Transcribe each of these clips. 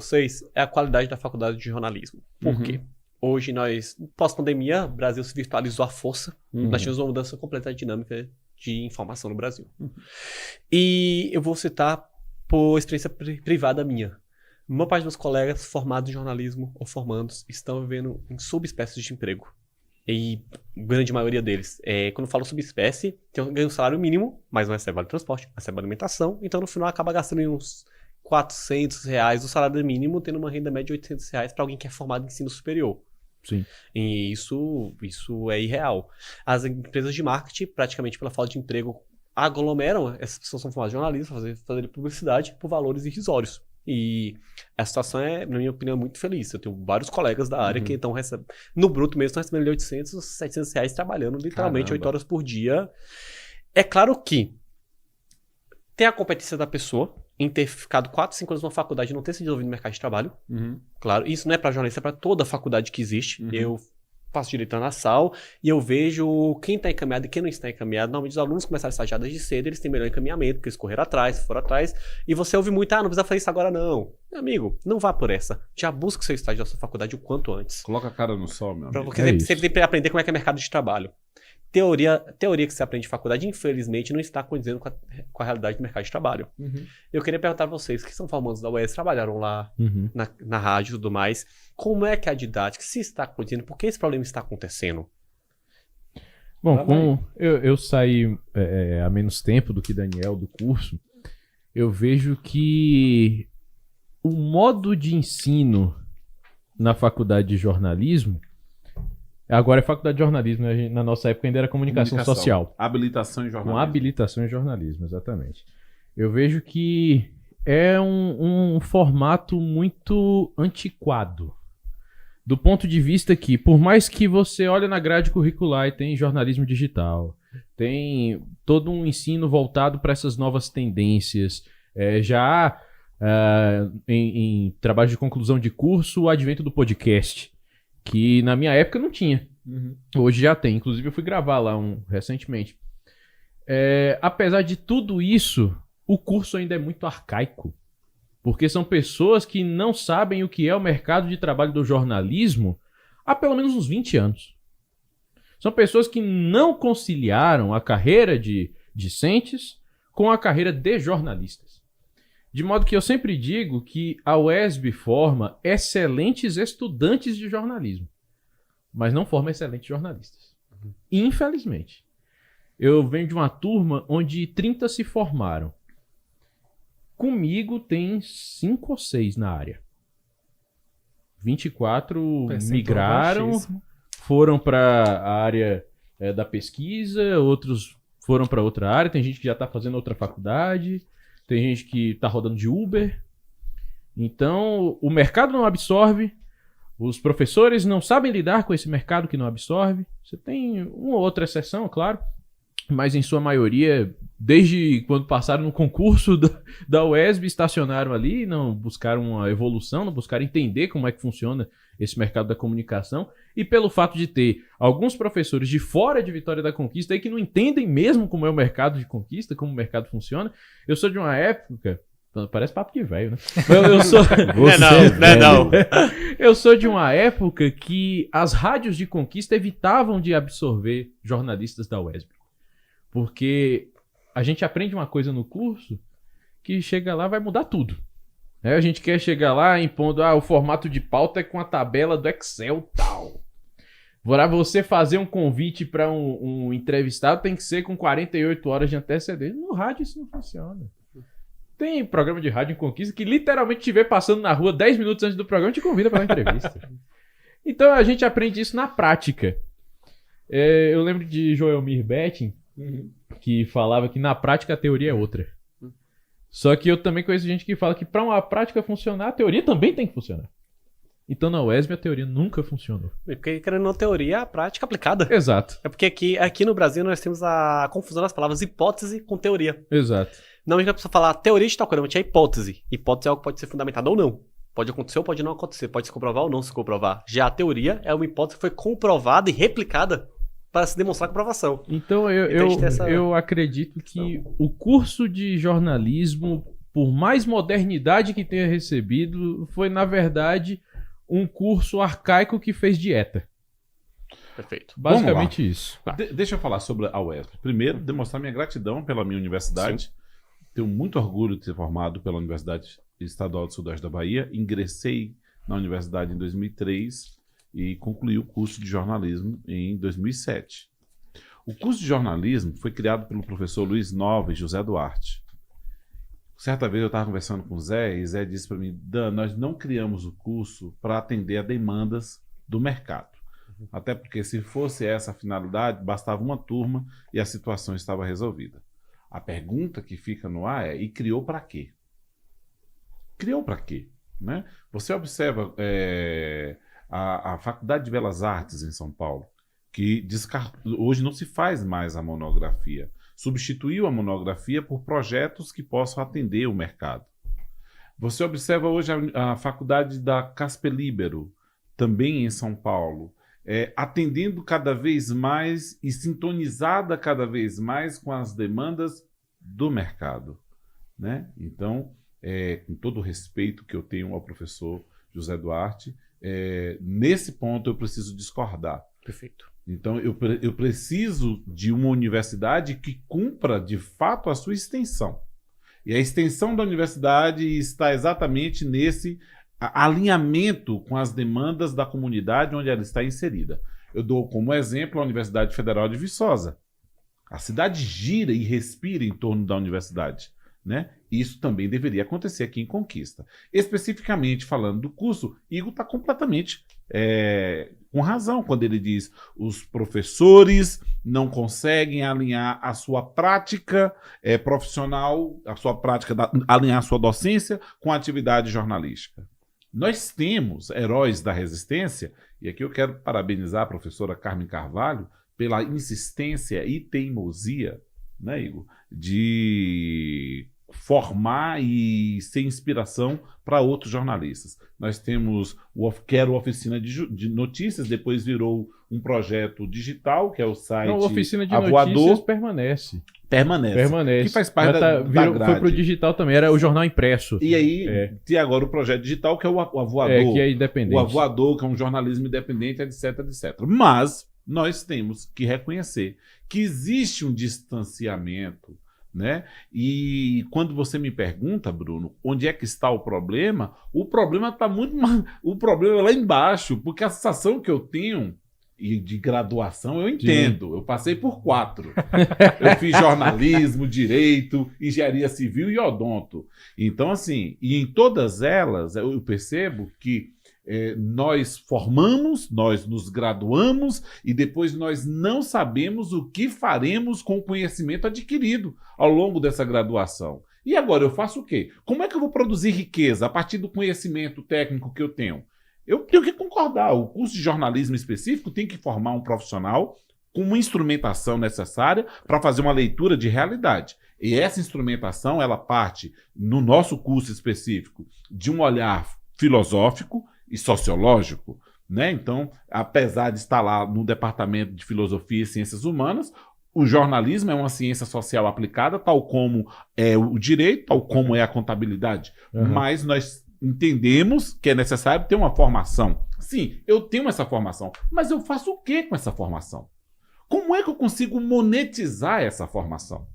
vocês é a qualidade da faculdade de jornalismo. Por quê? Hoje nós, pós-pandemia, o Brasil se virtualizou à força. Nós tivemos uma mudança completa dinâmica de informação no Brasil. E eu vou citar por experiência privada minha. Uma parte dos colegas formados em jornalismo ou formandos estão vivendo em subespécies de emprego. E a grande maioria deles. Quando eu falo subespécie, ganha um salário mínimo, mas não recebe vale transporte, não recebe alimentação. Então no final acaba gastando uns R$400 do salário mínimo, tendo uma renda média de R$800 para alguém que é formado em ensino superior. Sim. E isso é irreal. As empresas de marketing, praticamente pela falta de emprego, aglomeram, essas pessoas são formadas em jornalismo, fazer publicidade por valores irrisórios. E a situação é, na minha opinião, muito feliz. Eu tenho vários colegas da área que estão recebendo, no bruto mesmo, estão recebendo R$800, R$700 trabalhando literalmente 8 horas por dia. É claro que tem a competência da pessoa em ter ficado 4, 5 anos numa faculdade e não ter se desenvolvido no mercado de trabalho. Claro, isso não é para jornalista, é para toda a faculdade que existe. Eu faço direito na SAL e eu vejo quem está encaminhado e quem não está encaminhado. Normalmente os alunos começaram a estagiar desde cedo, eles têm melhor encaminhamento, porque eles correram atrás, foram atrás, e você ouve muito, não precisa fazer isso agora não. Meu amigo, não vá por essa. Já busca o seu estágio da sua faculdade o quanto antes. Coloca a cara no sol, meu amigo. Porque você tem que aprender como é que é mercado de trabalho. Teoria que você aprende em faculdade, infelizmente, não está condizendo com a realidade do mercado de trabalho. Eu queria perguntar a vocês, que são formandos da UES, trabalharam lá na rádio e tudo mais, como é que a didática se está condizendo? Por que esse problema está acontecendo? Bom, como eu saí há menos tempo do que Daniel do curso, eu vejo que o modo de ensino na faculdade de jornalismo, agora é faculdade de jornalismo, né? Na nossa época ainda era comunicação social. Habilitação em jornalismo. Com habilitação em jornalismo, exatamente. Eu vejo que é um formato muito antiquado. Do ponto de vista que, por mais que você olhe na grade curricular e tem jornalismo digital, tem todo um ensino voltado para essas novas tendências, em trabalho de conclusão de curso, o advento do podcast, que na minha época não tinha. Hoje já tem. Inclusive eu fui gravar lá recentemente. Apesar de tudo isso, o curso ainda é muito arcaico. Porque são pessoas que não sabem o que é o mercado de trabalho do jornalismo há pelo menos uns 20 anos. São pessoas que não conciliaram a carreira de discentes com a carreira de jornalistas. De modo que eu sempre digo que a UESB forma excelentes estudantes de jornalismo, mas não forma excelentes jornalistas. Infelizmente. Eu venho de uma turma onde 30 se formaram. Comigo tem 5 ou 6 na área. 24 migraram, foram para a área da pesquisa, outros foram para outra área, tem gente que já está fazendo outra faculdade, tem gente que está rodando de Uber. Então, o mercado não absorve, os professores não sabem lidar com esse mercado que não absorve. Você tem uma ou outra exceção, claro, mas em sua maioria, desde quando passaram no concurso da UESB, estacionaram ali, não buscaram uma evolução, não buscaram entender como é que funciona esse mercado da comunicação. E pelo fato de ter alguns professores de fora de Vitória da Conquista aí que não entendem mesmo como é o mercado de conquista, como o mercado funciona. Eu sou de uma época... Parece papo de velho, né? Eu sou... Não. Eu sou de uma época que as rádios de conquista evitavam de absorver jornalistas da UESB. Porque a gente aprende uma coisa no curso que chega lá vai mudar tudo. A gente quer chegar lá impondo, o formato de pauta é com a tabela do Excel tal. Para você fazer um convite para um entrevistado tem que ser com 48 horas de antecedência. No rádio isso não funciona. Tem programa de rádio em conquista que literalmente te vê passando na rua 10 minutos antes do programa e te convida para uma entrevista. Então a gente aprende isso na prática. Eu lembro de Joelmir Betting, que falava que na prática a teoria é outra. Só que eu também conheço gente que fala que para uma prática funcionar, a teoria também tem que funcionar. Então na UESB a teoria nunca funcionou. Porque querendo ou não, teoria é a prática aplicada. Exato. É porque aqui no Brasil nós temos a confusão das palavras hipótese com teoria. Exato. Não a pessoa falar teoria de tal coisa, mas é hipótese. Hipótese é algo que pode ser fundamentado ou não. Pode acontecer ou pode não acontecer. Pode se comprovar ou não se comprovar. Já a teoria é uma hipótese que foi comprovada e replicada para se demonstrar comprovação. Então eu acredito que o curso de jornalismo por mais modernidade que tenha recebido, foi, na verdade, um curso arcaico que fez dieta. Perfeito. Basicamente isso. Deixa eu falar sobre a UESP. Primeiro, demonstrar minha gratidão pela minha universidade. Sim. Tenho muito orgulho de ser formado pela Universidade Estadual do Sudeste da Bahia. Ingressei na universidade em 2003 e concluí o curso de jornalismo em 2007. O curso de jornalismo foi criado pelo professor Luiz Nova e José Duarte. Certa vez eu estava conversando com o Zé e Zé disse para mim: Dan, nós não criamos o curso para atender a demandas do mercado. Até porque se fosse essa a finalidade, bastava uma turma e a situação estava resolvida. A pergunta que fica no ar é: e criou para quê? Criou para quê? Né? Você observa a Faculdade de Belas Artes em São Paulo, que hoje não se faz mais a monografia. Substituiu a monografia por projetos que possam atender o mercado. Você observa hoje a Faculdade da Casper Libero, também em São Paulo, atendendo cada vez mais e sintonizada cada vez mais com as demandas do mercado. Né? Então, com todo o respeito que eu tenho ao professor José Duarte, nesse ponto eu preciso discordar. Perfeito. Então, eu preciso de uma universidade que cumpra, de fato, a sua extensão. E a extensão da universidade está exatamente nesse alinhamento com as demandas da comunidade onde ela está inserida. Eu dou como exemplo a Universidade Federal de Viçosa. A cidade gira e respira em torno da universidade. Né? Isso também deveria acontecer aqui em Conquista. Especificamente falando do curso, Igor está completamente com razão quando ele diz: os professores não conseguem alinhar a sua prática profissional, a sua prática, alinhar a sua docência com a atividade jornalística. Nós temos heróis da resistência, e aqui eu quero parabenizar a professora Carmen Carvalho pela insistência e teimosia, né, Igor, de formar e ser inspiração para outros jornalistas. Nós temos que era a Oficina de Notícias, depois virou um projeto digital, que é o site Não, a Oficina de Avoador. Notícias permanece. Que faz parte da grade. Foi pro digital também, era o jornal impresso. E aí, tem agora o projeto digital, que é o Avoador. Que é independente. O Avoador, que é um jornalismo independente, etc, etc. Mas nós temos que reconhecer que existe um distanciamento, né? E quando você me pergunta, Bruno, onde é que está o problema está muito mais, o problema é lá embaixo, porque a sensação que eu tenho e de graduação eu entendo. Sim. Eu passei por 4. Eu fiz jornalismo, direito, engenharia civil e odonto. Então, assim, e em todas elas eu percebo que nós formamos, nós nos graduamos e depois nós não sabemos o que faremos com o conhecimento adquirido ao longo dessa graduação. E agora eu faço o quê? Como é que eu vou produzir riqueza a partir do conhecimento técnico que eu tenho? Eu tenho que concordar. O curso de jornalismo específico tem que formar um profissional com uma instrumentação necessária para fazer uma leitura de realidade. E essa instrumentação, ela parte, no nosso curso específico, de um olhar filosófico e sociológico, né? Então, apesar de estar lá no Departamento de Filosofia e Ciências Humanas, o jornalismo é uma ciência social aplicada, tal como é o direito, tal como é a contabilidade. Uhum. Mas nós entendemos que é necessário ter uma formação. Sim, eu tenho essa formação, mas eu faço o que com essa formação? Como é que eu consigo monetizar essa formação?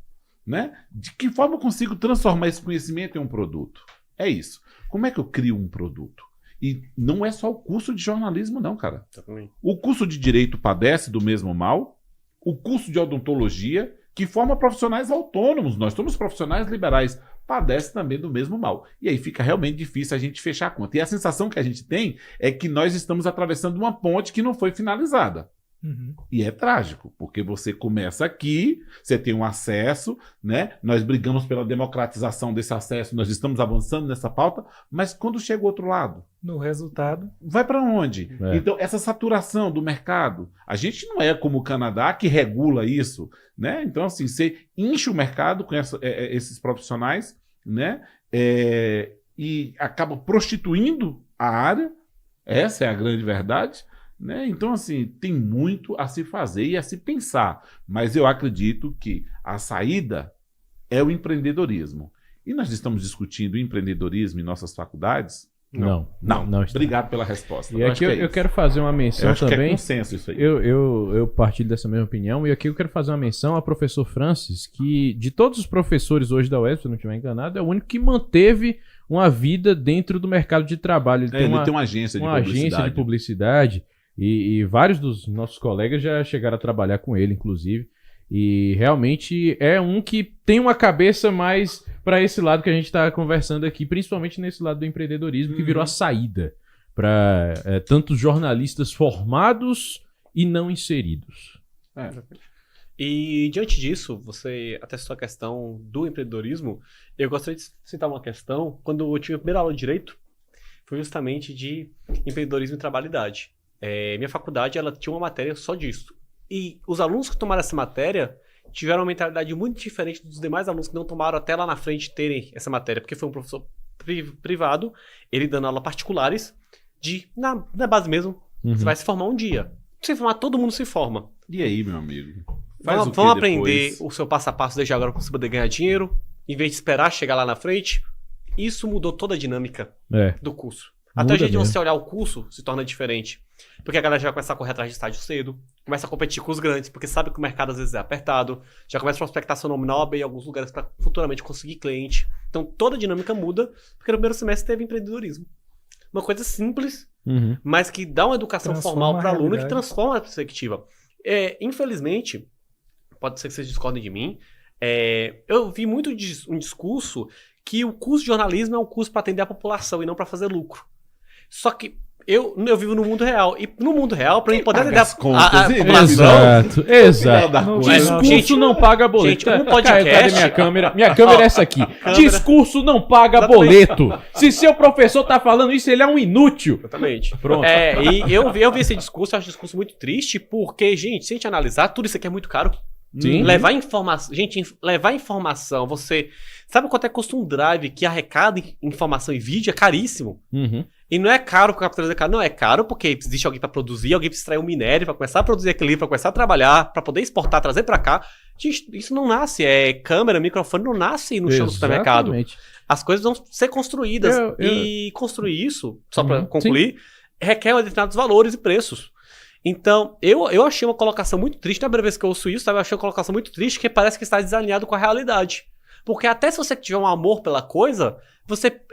Né? De que forma eu consigo transformar esse conhecimento em um produto? É isso. Como é que eu crio um produto? E não é só o curso de jornalismo, não, cara. Também. O curso de direito padece do mesmo mal. O curso de odontologia, que forma profissionais autônomos, nós somos profissionais liberais, padece também do mesmo mal. E aí fica realmente difícil a gente fechar a conta. E a sensação que a gente tem é que nós estamos atravessando uma ponte que não foi finalizada. Uhum. E é trágico, porque você começa aqui, você tem um acesso, né? Nós brigamos pela democratização desse acesso, nós estamos avançando nessa pauta, mas quando chega o outro lado? No resultado, vai para onde? Então, essa saturação do mercado, a gente não é como o Canadá que regula isso, né? Então, assim, você enche o mercado com esses profissionais, né? E acaba prostituindo a área, essa é a grande verdade. Né? Então, assim, tem muito a se fazer e a se pensar, mas eu acredito que a saída é o empreendedorismo. E nós estamos discutindo empreendedorismo em nossas faculdades? Não. Obrigado pela resposta. E aqui eu quero fazer uma menção eu acho também. Que é consenso isso aí. Eu partilho dessa mesma opinião. E aqui eu quero fazer uma menção ao professor Francis, que de todos os professores hoje da UESP, se eu não estiver enganado, é o único que manteve uma vida dentro do mercado de trabalho. Ele tem uma agência de publicidade. E vários dos nossos colegas já chegaram a trabalhar com ele, inclusive. E realmente é um que tem uma cabeça mais para esse lado que a gente está conversando aqui, principalmente nesse lado do empreendedorismo, que virou a saída para tantos jornalistas formados e não inseridos. E diante disso, você até citou a questão do empreendedorismo, eu gostaria de citar uma questão, quando eu tive a primeira aula de Direito, foi justamente de empreendedorismo e trabalhidade. Minha faculdade ela tinha uma matéria só disso. E os alunos que tomaram essa matéria tiveram uma mentalidade muito diferente dos demais alunos que não tomaram até lá na frente terem essa matéria, porque foi um professor privado, ele dando aula particulares, na base mesmo, você vai se formar um dia. Se formar, todo mundo se forma. E aí, meu amigo? Vamos aprender o seu passo a passo desde agora para você poder ganhar dinheiro, em vez de esperar chegar lá na frente. Isso mudou toda a dinâmica do curso. Até o jeito de você olhar o curso se torna diferente. Porque a galera já vai começar a correr atrás de estágio cedo, começa a competir com os grandes, porque sabe que o mercado às vezes é apertado, já começa a prospectar seu nome na OAB em alguns lugares para futuramente conseguir cliente. Então toda a dinâmica muda, porque no primeiro semestre teve empreendedorismo. Uma coisa simples, mas que dá uma educação formal para o aluno que transforma a perspectiva. Infelizmente, pode ser que vocês discordem de mim, eu vi muito um discurso que o curso de jornalismo é um curso para atender a população e não para fazer lucro. Só que eu vivo no mundo real. E no mundo real, para mim poder atender a população... Exato. Discurso não paga boleto. Gente, um podcast... Cadê minha câmera? Minha câmera é essa aqui. Discurso não paga boleto. Se seu professor tá falando isso, ele é um inútil. Exatamente. Pronto. E eu vi esse discurso, eu acho um discurso muito triste, porque, gente, se a gente analisar, tudo isso aqui é muito caro. Sim. Levar informação, você... Sabe quanto custa um drive que arrecada informação e vídeo? É caríssimo. E não é caro porque a captura é caro, não, é caro porque existe alguém para produzir, alguém para extrair um minério, para começar a produzir aquele livro, para começar a trabalhar, para poder exportar, trazer para cá. Gente, isso não nasce, câmera, microfone, não nasce no chão do supermercado. As coisas vão ser construídas. E construir isso, só para concluir, requer determinados valores e preços. Então, eu achei uma colocação muito triste, na primeira vez que eu ouço isso, eu achei uma colocação muito triste, que parece que está desalinhado com a realidade. Porque até se você tiver um amor pela coisa,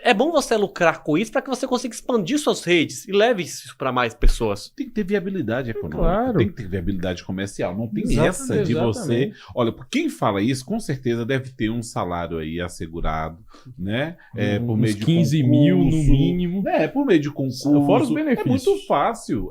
é bom você lucrar com isso para que você consiga expandir suas redes e leve isso para mais pessoas. Tem que ter viabilidade econômica, claro. Tem que ter viabilidade comercial. Não tem essa de você... Olha, quem fala isso, com certeza deve ter um salário aí assegurado, né? Por meio de 15 mil no mínimo. Por meio de concurso. Fora os benefícios.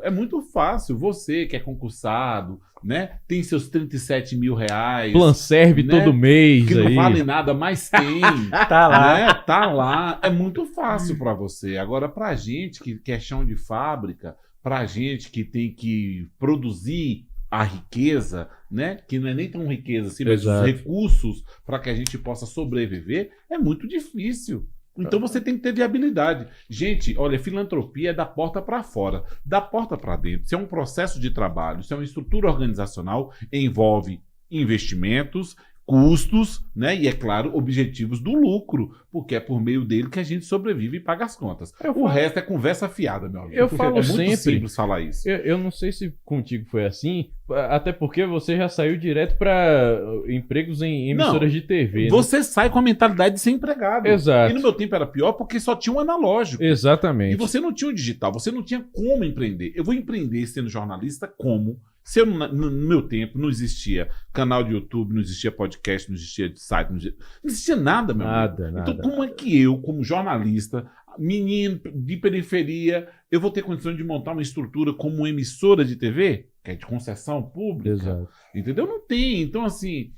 É muito fácil. Você que é concursado, né? Tem seus 37 mil reais. Plan serve todo mês. Que não vale nada, mas tem. Tá lá. Né? Tá lá. É muito fácil para você. Agora, pra gente que é chão de fábrica, pra gente que tem que produzir a riqueza, né? Que não é nem tão riqueza assim, mas os recursos para que a gente possa sobreviver, é muito difícil. Então você tem que ter viabilidade. Gente, olha, filantropia é da porta para fora, da porta para dentro. Isso é um processo de trabalho, isso é uma estrutura organizacional, envolve investimentos, custos, né? E, é claro, objetivos do lucro, porque é por meio dele que a gente sobrevive e paga as contas. O resto é conversa fiada, meu amigo. Eu falo é muito sempre, simples falar isso. Eu não sei se contigo foi assim, até porque você já saiu direto para empregos em emissoras de TV. Você sai com a mentalidade de ser empregado. Exato. E no meu tempo era pior porque só tinha um analógico. Exatamente. E você não tinha o digital, você não tinha como empreender. Eu vou empreender sendo jornalista como? Se eu, no meu tempo não existia canal de YouTube, não existia podcast, não existia site, não existia nada, meu amigo. Então como é que eu, como jornalista, menino de periferia, eu vou ter condições de montar uma estrutura como uma emissora de TV, que é de concessão pública? Exato. Entendeu? Não tem. Então, assim...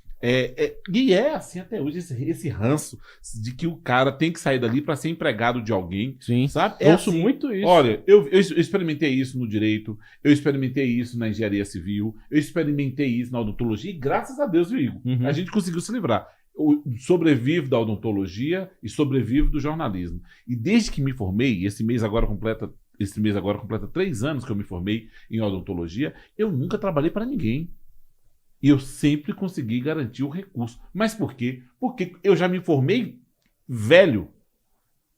E é assim até hoje, esse ranço de que o cara tem que sair dali para ser empregado de alguém. Sim. Sabe? Ouço assim, muito isso. Olha, eu experimentei isso no direito, eu experimentei isso na engenharia civil, eu experimentei isso na odontologia e graças a Deus, viu, Igor, a gente conseguiu se livrar. Eu sobrevivo da odontologia e sobrevivo do jornalismo. E desde que me formei, esse mês agora completa 3 anos que eu me formei em odontologia, eu nunca trabalhei para ninguém. E eu sempre consegui garantir o recurso. Mas por quê? Porque eu já me formei velho.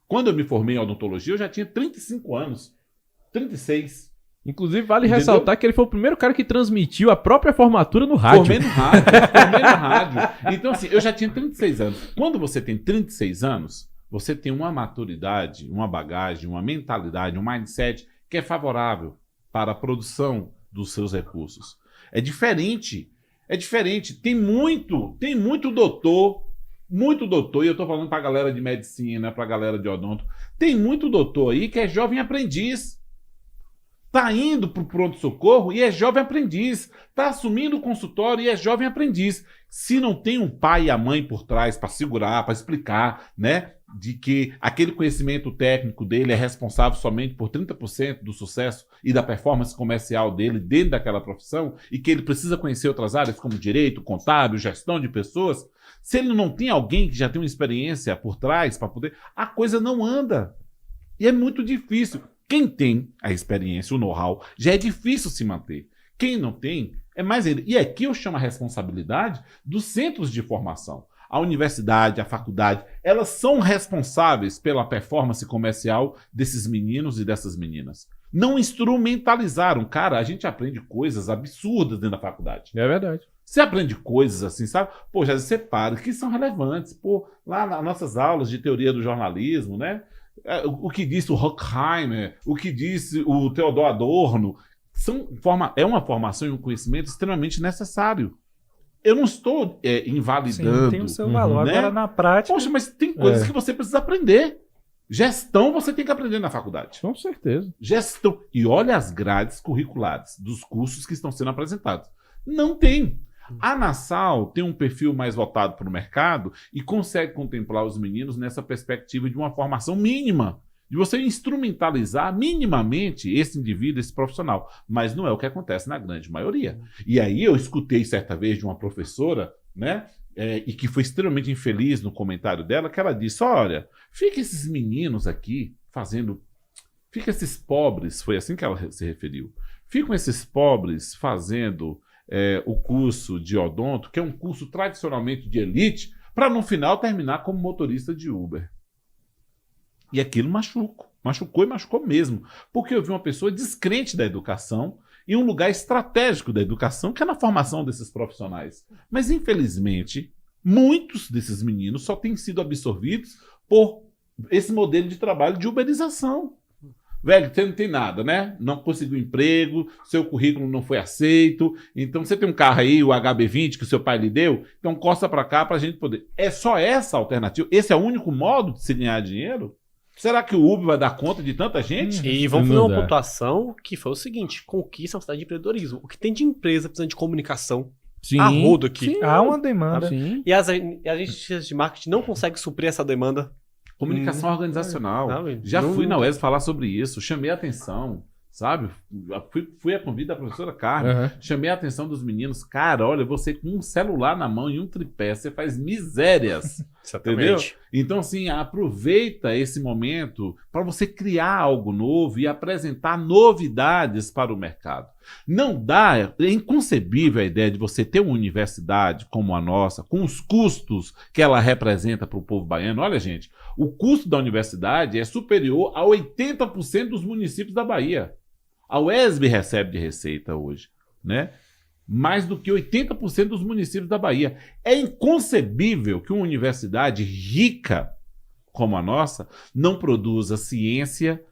Quando eu me formei em odontologia, eu já tinha 35 anos. 36. Inclusive, vale Entendeu? ressaltar que ele foi o primeiro cara que transmitiu a própria formatura no rádio. Formei no rádio. Então, assim, eu já tinha 36 anos. Quando você tem 36 anos, você tem uma maturidade, uma bagagem, uma mentalidade, um mindset que é favorável para a produção dos seus recursos. É diferente. É diferente. Tem muito doutor, e eu estou falando para a galera de medicina, para a galera de odonto, tem muito doutor aí que é jovem aprendiz. Está indo para o pronto-socorro e é jovem aprendiz. Está assumindo o consultório e é jovem aprendiz. Se não tem um pai e a mãe por trás para segurar, para explicar, né, de que aquele conhecimento técnico dele é responsável somente por 30% do sucesso e da performance comercial dele dentro daquela profissão e que ele precisa conhecer outras áreas como direito, contábil, gestão de pessoas, se ele não tem alguém que já tem uma experiência por trás para poder, a coisa não anda. E é muito difícil. Quem tem a experiência, o know-how, já é difícil se manter. Quem não tem, é mais ainda. E aqui eu chamo a responsabilidade dos centros de formação. A universidade, a faculdade, elas são responsáveis pela performance comercial desses meninos e dessas meninas. Não instrumentalizaram. Cara, a gente aprende coisas absurdas dentro da faculdade. É verdade. Você aprende coisas assim, sabe? Pô, já separa, que são relevantes. Pô, lá nas nossas aulas de teoria do jornalismo, né? O que disse o Horkheimer, o que disse o Theodor Adorno, é uma formação e um conhecimento extremamente necessário. Eu não estou invalidando. Sim, tem o seu valor. né? Agora, na prática... Poxa, mas tem coisas que você precisa aprender. Gestão você tem que aprender na faculdade. Com certeza. Gestão. E olha as grades curriculares dos cursos que estão sendo apresentados. Não tem. A Nassau tem um perfil mais voltado para o mercado e consegue contemplar os meninos nessa perspectiva de uma formação mínima, de você instrumentalizar minimamente esse indivíduo, esse profissional. Mas não é o que acontece na grande maioria. E aí eu escutei certa vez de uma professora, né, e que foi extremamente infeliz no comentário dela, que ela disse, olha, fica esses meninos aqui fazendo... Fica esses pobres, foi assim que ela se referiu. Ficam esses pobres fazendo... o curso de odonto, que é um curso tradicionalmente de elite, para no final terminar como motorista de Uber. E aquilo machucou e machucou mesmo, porque eu vi uma pessoa descrente da educação em um lugar estratégico da educação, que é na formação desses profissionais. Mas, infelizmente, muitos desses meninos só têm sido absorvidos por esse modelo de trabalho de uberização. Velho, você não tem nada, né? Não conseguiu emprego, seu currículo não foi aceito, então você tem um carro aí, o HB20, que o seu pai lhe deu, então costa para cá para a gente poder... É só essa alternativa? Esse é o único modo de se ganhar dinheiro? Será que o Uber vai dar conta de tanta gente? E vamos fazer uma pontuação que foi o seguinte, Conquista é uma cidade de empreendedorismo. O que tem de empresa precisando de comunicação Sim. a rodo aqui. Sim. Há uma demanda. Sim. E as agências de marketing não conseguem suprir essa demanda. Comunicação organizacional. Não, Já não- fui na UES falar sobre isso, chamei a atenção, sabe? Fui a convite da professora Carmen, Uhum. chamei a atenção dos meninos. Cara, olha, você com um celular na mão e um tripé, você faz misérias. Entendeu? Então, assim, aproveita esse momento para você criar algo novo e apresentar novidades para o mercado. Não dá, é inconcebível a ideia de você ter uma universidade como a nossa, com os custos que ela representa para o povo baiano. Olha, gente, o custo da universidade é superior a 80% dos municípios da Bahia. A UESB recebe de receita hoje, né? Mais do que 80% dos municípios da Bahia. É inconcebível que uma universidade rica como a nossa não produza ciência,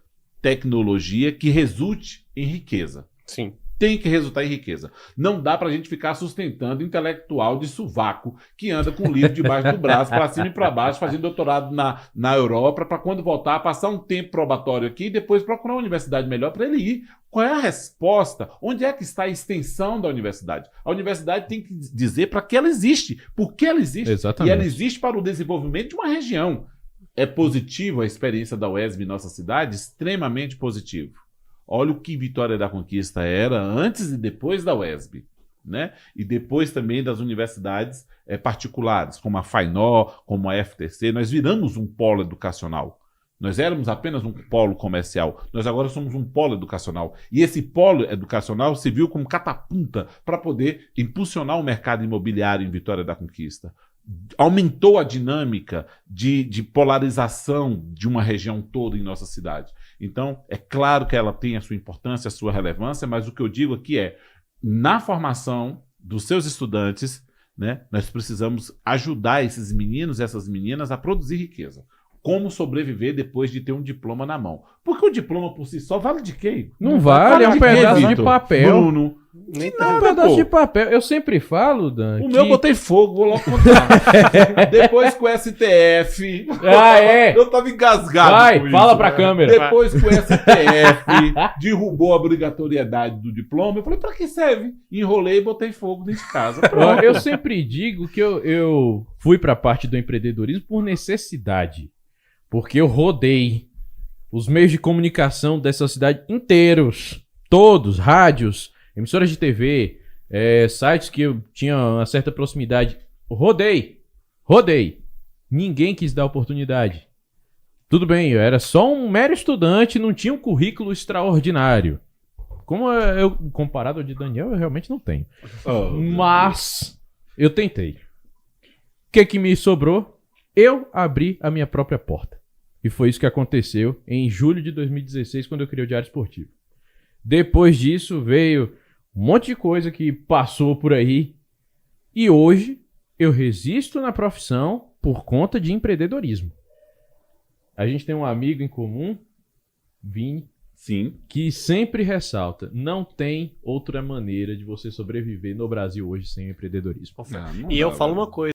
tecnologia que resulte em riqueza. Sim. Tem que resultar em riqueza. Não dá pra gente ficar sustentando intelectual de sovaco que anda com o livro debaixo do braço, pra cima e pra baixo, fazendo doutorado na Europa, pra quando voltar, passar um tempo probatório aqui e depois procurar uma universidade melhor pra ele ir. Qual é a resposta? Onde é que está a extensão da universidade? A universidade tem que dizer para que ela existe, por que ela existe. Exatamente. E ela existe para o desenvolvimento de uma região. É positivo a experiência da UESB em nossa cidade? Extremamente positivo. Olha o que Vitória da Conquista era antes e depois da UESB, né? E depois também das universidades particulares, como a FAINO, como a FTC. Nós viramos um polo educacional. Nós éramos apenas um polo comercial. Nós agora somos um polo educacional. E esse polo educacional se viu como catapulta para poder impulsionar o mercado imobiliário em Vitória da Conquista. aumentou a dinâmica de polarização de uma região toda em nossa cidade. Então, é claro que ela tem a sua importância, a sua relevância, mas o que eu digo aqui é, na formação dos seus estudantes, né, nós precisamos ajudar esses meninos e essas meninas a produzir riqueza. Como sobreviver depois de ter um diploma na mão. Porque o diploma por si só vale de quê? Não vale, é um de quê, pedaço de Vitor? papel. Bruno, Nem É um pedaço de papel. Eu sempre falo, Dan, o meu eu botei fogo, vou logo contar. Depois com o STF. Ah, é? Eu tava engasgado Vai, com fala isso. pra câmera. Depois que o STF derrubou a obrigatoriedade do diploma, eu falei, pra que serve? Enrolei e botei fogo dentro de casa. Pronto. Eu sempre digo que eu fui pra parte do empreendedorismo por necessidade. Porque eu rodei os meios de comunicação dessa cidade inteiros. Todos, rádios, emissoras de TV, sites que eu tinha uma certa proximidade. Rodei. Ninguém quis dar oportunidade. Tudo bem, eu era só um mero estudante, não tinha um currículo extraordinário. Como eu, comparado ao de Daniel, eu realmente não tenho. Mas eu tentei. O que me sobrou? Eu abri a minha própria porta. E foi isso que aconteceu em julho de 2016, quando eu criei o Diário Esportivo. Depois disso, veio um monte de coisa que passou por aí. E hoje, eu resisto na profissão por conta de empreendedorismo. A gente tem um amigo em comum, Vini, Sim. que sempre ressalta, não tem outra maneira de você sobreviver no Brasil hoje sem empreendedorismo. Não E eu dá, falo velho. uma coisa.